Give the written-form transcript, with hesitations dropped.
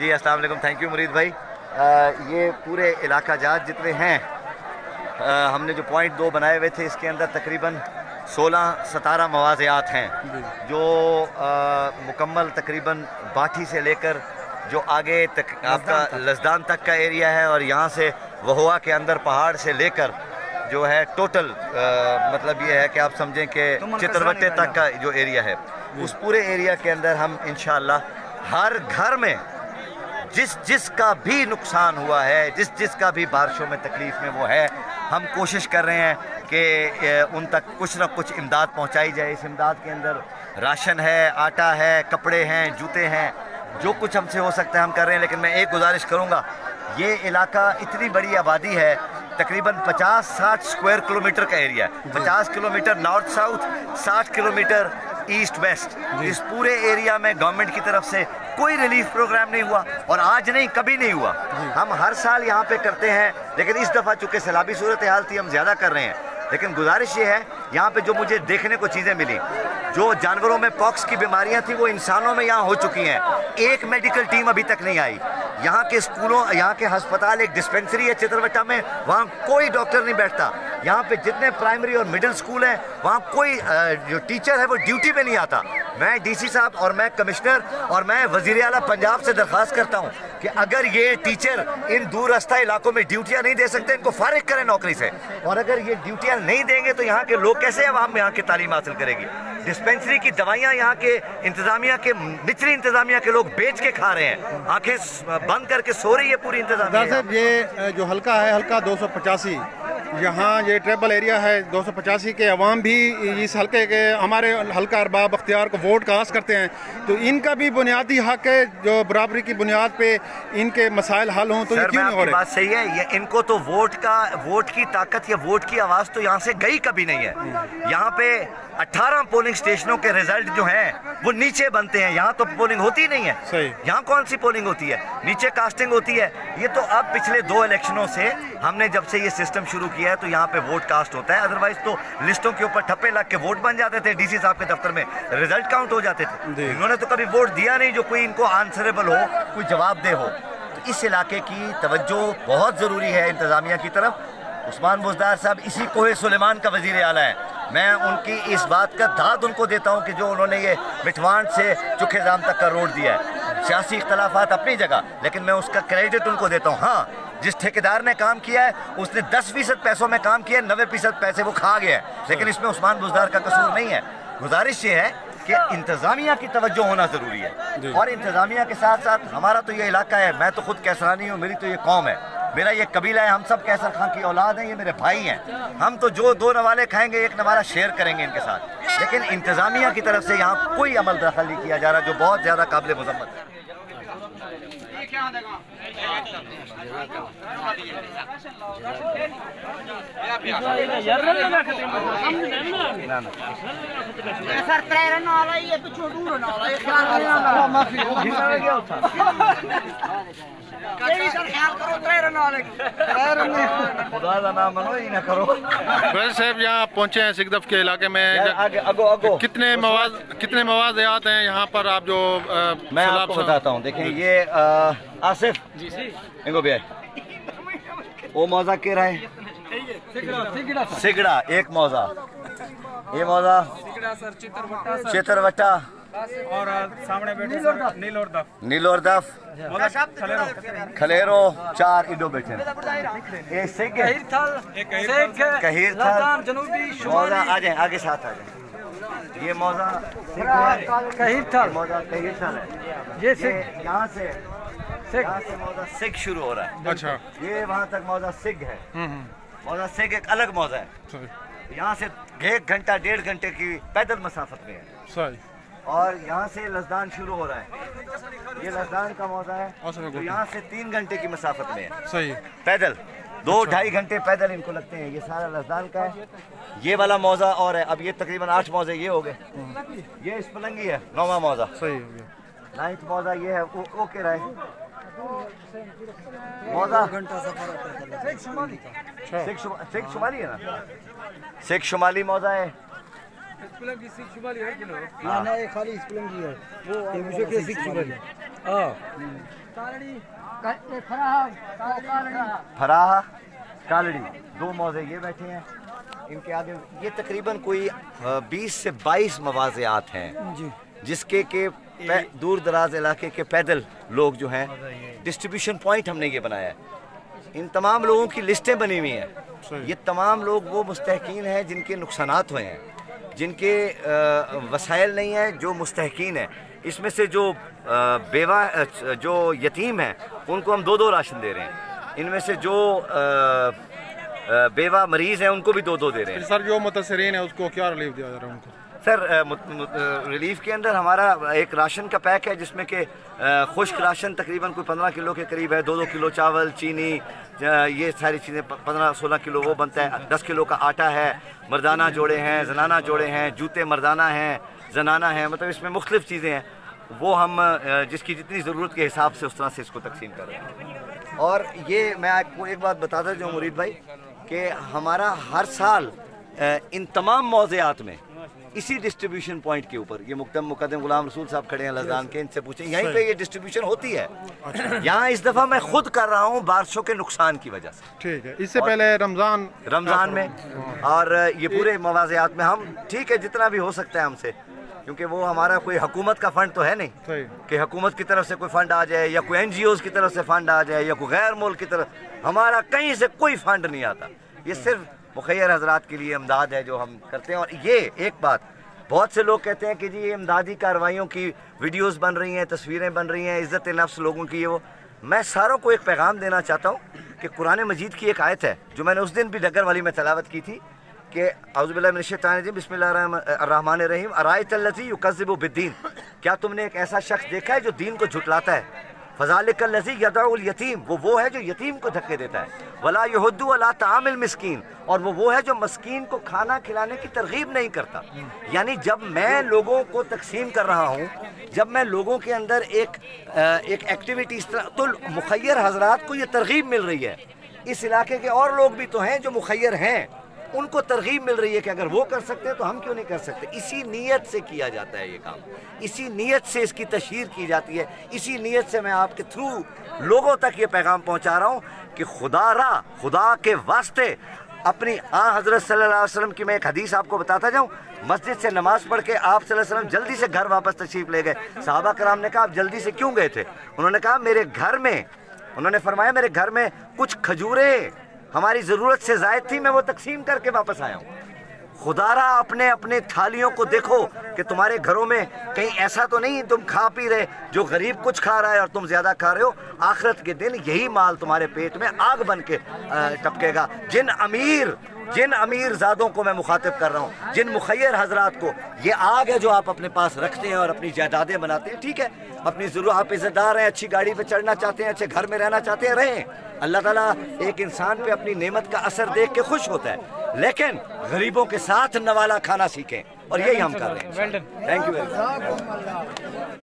जी अस्सलाम वालेकुम, thank you मुरीद भाई। ये पूरे इलाका जात जितने हैं, हमने जो पॉइंट 2 बनाए हुए थे, इसके अंदर तकरीबन 16-17 मवाज़ियात हैं जो मुकम्मल तकरीबन बाठी से लेकर जो आगे तक आपका लजदान तक का एरिया है, और यहाँ से वहुआ के अंदर पहाड़ से लेकर जो है टोटल मतलब ये है कि आप समझें कि चित्रवट्टे तक का जो एरिया है, उस पूरे एरिया के अंदर हम इंशाअल्लाह हर घर में जिसका भी नुकसान हुआ है, जिसका भी बारिशों में तकलीफ़ में वो है, हम कोशिश कर रहे हैं कि उन तक कुछ ना कुछ इमदाद पहुंचाई जाए। इस इमदाद के अंदर राशन है, आटा है, कपड़े हैं, जूते हैं, जो कुछ हमसे हो सकता है हम कर रहे हैं। लेकिन मैं एक गुजारिश करूंगा, ये इलाका इतनी बड़ी आबादी है, तकरीबन 50-60 स्क्वायर किलोमीटर का एरिया है, 50 kilometre north south, 60 kilometre east west. इस पूरे एरिया में गवर्नमेंट की तरफ से कोई रिलीफ प्रोग्राम नहीं हुआ, और आज नहीं कभी नहीं हुआ। हम हर साल यहाँ पे करते हैं, लेकिन इस दफ़ा चूँकि सैलाबी सूरत हाल थी, हम ज़्यादा कर रहे हैं। लेकिन गुजारिश ये है, यहाँ पे जो मुझे देखने को चीज़ें मिली, जो जानवरों में पॉक्स की बीमारियाँ थी वो इंसानों में यहाँ हो चुकी हैं। एक मेडिकल टीम अभी तक नहीं आई। यहाँ के स्कूलों, यहाँ के अस्पताल, एक डिस्पेंसरी है चित्रवट्टा में, वहाँ कोई डॉक्टर नहीं बैठता। यहाँ पे जितने प्राइमरी और मिडिल स्कूल हैं, वहाँ कोई जो टीचर है वो ड्यूटी पे नहीं आता। मैं डीसी साहब और मैं कमिश्नर और मैं वज़ीर आला पंजाब से दरख्वास्त करता हूँ कि अगर ये टीचर इन दूर रास्ता इलाकों में ड्यूटियाँ नहीं दे सकते, इनको फारिग करें नौकरी से। और अगर ये ड्यूटियाँ नहीं देंगे तो यहाँ के लोग कैसे अवाम यहाँ की तालीम हासिल करेगी। डिस्पेंसरी की दवाइयाँ यहाँ के इंतज़ामिया के, निचली इंतज़ामिया के लोग बेच के खा रहे हैं, आंखें बंद करके सो रही है पूरी इंतज़ामिया। साहब ये जो हल्का है, हल्का 285, यहाँ ये ट्राइबल एरिया है, 285 के अवाम भी इस हल्के के हमारे हल्का अरबाब अख्तियार को वोट कास्ट करते हैं, तो इनका भी बुनियादी हक है जो बराबरी की बुनियाद पे इनके मसाइल हल हों, तो ये क्यों नहीं हो रहे? बात सही है, ये इनको तो वोट की ताकत या वोट की आवाज़ तो यहाँ से गई कभी नहीं है। यहाँ पे 18 पोलिंग स्टेशनों के रिजल्ट जो हैं वो नीचे बनते हैं, यहाँ तो पोलिंग होती नहीं है। यहाँ कौन सी पोलिंग होती है? नीचे कास्टिंग होती है। ये तो अब पिछले 2 इलेक्शनों से हमने जब से ये सिस्टम शुरू किया है तो यहाँ पे वोट कास्ट होता है, अदरवाइज तो लिस्टों के ऊपर ठप्पे लग के वोट बन जाते थे, डीसी साहब के दफ्तर में रिजल्ट काउंट हो जाते थे। इन्होंने तो कभी वोट दिया नहीं जो कोई इनको आंसरेबल हो, कोई जवाबदेह हो। तो इस इलाके की तवज्जो बहुत ज़रूरी है इंतज़ामिया की तरफ। उस्मान बुज़दार साहब इसी कोहे सुलेमान का वज़ीर आला है। मैं उनकी इस बात का दाद उनको देता हूँ कि जो उन्होंने ये मिठवान से चुखेजाम तक का रोड दिया है। सियासी इख्तलाफात अपनी जगह, लेकिन मैं उसका क्रेडिट उनको देता हूँ। हाँ, जिस ठेकेदार ने काम किया है उसने 10% पैसों में काम किया है, 90% पैसे वो खा गया है, लेकिन इसमें उस्मान बुज़दार का कसूर नहीं है। गुजारिश ये है कि इंतज़ामिया की तवज्जो होना ज़रूरी है, और इंतज़ामिया के साथ साथ हमारा तो ये इलाका है, मैं तो खुद कैसरानी हूँ, मेरी तो ये कौम है, मेरा ये कबीला है, हम सब कैसर खां की औलाद हैं, ये मेरे भाई हैं। हम तो जो 2 नवाले खाएंगे 1 नवाला शेयर करेंगे इनके साथ। लेकिन इंतज़ामिया की तरफ से यहाँ कोई अमल दखल नहीं किया जा रहा, जो बहुत ज़्यादा काबिल मज़म्मत है। साहब यहाँ पहुँचे हैं सिकदफ के इलाके में, कितने मवाज़ियात हैं यहाँ पर? आप जो मैं आपको बताता हूँ, देखें ये आसिफ इनको भी है, वो मौजा के रहा है सिगड़ा, एक मौजा, ये मौजा चित्रवट्टा और सामने बैठे नीलोरदफ, खलेरो, 4 इडो बैठे हैं। ये सिग कहीर थल मौजा, आ जाए आगे साथ आ जाए। ये मौजा कहीर थल, मौजा कहीर थल है। ये सिग यहाँ से मौजा सिग शुरू हो रहा है। अच्छा, ये वहाँ तक मौजा सिग है। मौजा सिग एक अलग मौजा है, यहाँ से 1 घंटा 1.5 घंटे की पैदल मसाफत में है। और यहाँ से लजदान शुरू हो रहा है, ये लजदान का मौजा है, तो यहाँ से 3 घंटे की मसाफत में है। सही पैदल 2-2.5 घंटे पैदल इनको लगते हैं। ये सारा लजदान का है। ये वाला मौजा और है, अब ये तकरीबन 8 मौजे ये हो गए। ये इस पलंगी है 9वां मौजा, सही हो गया। 9th मौजा ये है, ओके रहे मौजा सिख शुमाली है ना, सिख शुमाली मौजा है। खाली फराह कालड़ी, दो मौजे ये बैठे हैं। इनके आगे ये तकरीबन कोई 20 से 22 मवाज़ियात हैं जिसके के दूर दराज इलाके के पैदल लोग जो हैं, डिस्ट्रीब्यूशन पॉइंट हमने ये बनाया है। इन तमाम लोगों की लिस्टें बनी हुई हैं। ये तमाम लोग वो मुस्तहकीन हैं जिनके नुकसानात हुए हैं, जिनके वसाइल नहीं हैं, जो मुस्तहकीन हैं। इसमें से जो बेवा जो यतीम हैं उनको हम 2-2 राशन दे रहे हैं। इनमें से जो बेवा मरीज़ हैं उनको भी 2-2 दे रहे हैं। सर जो मुतासरीन है उसको क्या रिलीफ दिया जा रहा है उनको? सर रिलीफ के अंदर हमारा एक राशन का पैक है जिसमें कि खुश्क राशन तकरीबन कोई 15 किलो के करीब है। 2-2 किलो चावल, चीनी, ये सारी चीज़ें 15-16 किलो वो बनता है। 10 किलो का आटा है, मर्दाना जोड़े हैं, जनाना जोड़े हैं, जूते मर्दाना हैं, जनाना हैं, मतलब इसमें मुख्तलिफ चीज़ें हैं। वो हम जिसकी जितनी ज़रूरत के हिसाब से उस तरह से इसको तकसीम कर रहे हैं। और ये मैं आपको एक बात बताता जाऊँ मुरीद भाई कि हमारा हर साल इन तमाम मौज़ियात में इसी डिस्ट्रीब्यूशन पॉइंट के ऊपर, ये मुकद्दम गुलाम रसूल साहब खड़े हैं लज़ान के, इनसे पूछें, यहीं पे ये डिस्ट्रीब्यूशन होती है। यहाँ इस दफ़ा मैं खुद कर रहा हूँ बारिशों के नुकसान की वजह से। ठीक है, इससे पहले रमज़ान में और ये पूरे मवाज़ियात में हम ठीक है जितना भी हो सकता है हमसे, क्योंकि वो हमारा कोई हुकूमत का फ़ंड तो है नहीं कि हुकूमत की तरफ से कोई फ़ंड आ जाए या कोई NGOs की तरफ से फ़ंड आ जाए या कोई गैर मुल्क की तरफ, हमारा कहीं से कोई फ़ंड नहीं आता। ये सिर्फ मुखैर हजरात के लिए इमदाद है जो हम करते हैं। और ये एक बात, बहुत से लोग कहते हैं कि जी ये इमदादी कार्रवाइयों की वीडियोस बन रही हैं, तस्वीरें बन रही हैं, इज़्ज़त नफ्स लोगों की। वो मैं सारों को एक पैगाम देना चाहता हूँ कि कुरान मजीद की एक आयत है जो मैंने उस दिन भी डगर वाली में तलावत की थी कि औज़ुबिल्लाहि मिनश्शैतानिर्रजीम बिस्मिल्लाहिर्रहमानिर्रहीम अरायतल्लज़ी युकज़्ज़िबु बिद्दीन, क्या तुमने एक ऐसा शख्स देखा है जो दीन को झुटलाता है? फ़ज़ालिकल्लज़ी यदउल यतीम, वो है जो यतीम को धक्के देता है। वला यहुद्दु अला तामिल मिस्कीन, और वो है जो मस्कीन को खाना खिलाने की तरगीब नहीं करता। यानी जब मैं लोगों को तकसीम कर रहा हूँ, जब मैं लोगों के अंदर एक एक्टिविटी इस तरह, तो मुखैर हजरात को ये तरगीब मिल रही है। इस इलाके के और लोग भी तो हैं जो मुखैर हैं, उनको तरगीब मिल रही है कि अगर वो कर सकते हैं तो हम क्यों नहीं कर सकते। इसी नीयत से किया जाता है ये काम, इसी नीयत से इसकी तशहीर की जाती है, इसी नीयत से मैं आपके थ्रू लोगों तक ये पैगाम पहुंचा रहा हूँ कि खुदा के वास्ते अपनी हज़रत सल्लल्लाहु अलैहि वसल्लम की मैं एक हदीस आपको बताता जाऊँ। मस्जिद से नमाज पढ़ के आप सल्लल्लाहु अलैहि वसल्लम जल्दी से घर वापस तशरीफ़ ले गए। सहाबा कराम ने कहा आप जल्दी से क्यों गए थे? उन्होंने कहा मेरे घर में, उन्होंने फरमाया मेरे घर में कुछ खजूरें हमारी ज़रूरत से ज़ायद थी, मैं वो तकसीम करके वापस आया हूँ। खुदारा अपने थालियों को देखो कि तुम्हारे घरों में कहीं ऐसा तो नहीं तुम खा पी रहे, जो गरीब कुछ खा रहा है और तुम ज़्यादा खा रहे हो। आखिरत के दिन यही माल तुम्हारे पेट में आग बन के टपकेगा। जिन अमीर ज़ादों को मैं मुखातिब कर रहा हूँ, जिन मुखैर हजरात को ये आग है जो आप अपने पास रखते हैं और अपनी जायदादें बनाते हैं, ठीक है, अपनी ज़रूरत, आप इज़्ज़तदार हैं, अच्छी गाड़ी पे चढ़ना चाहते हैं, अच्छे घर में रहना चाहते हैं, रहें। अल्लाह ताला एक इंसान पे अपनी नेमत का असर देख के खुश होता है, लेकिन गरीबों के साथ नवाला खाना सीखें, और यही हम कर रहे हैं। Thank you very much.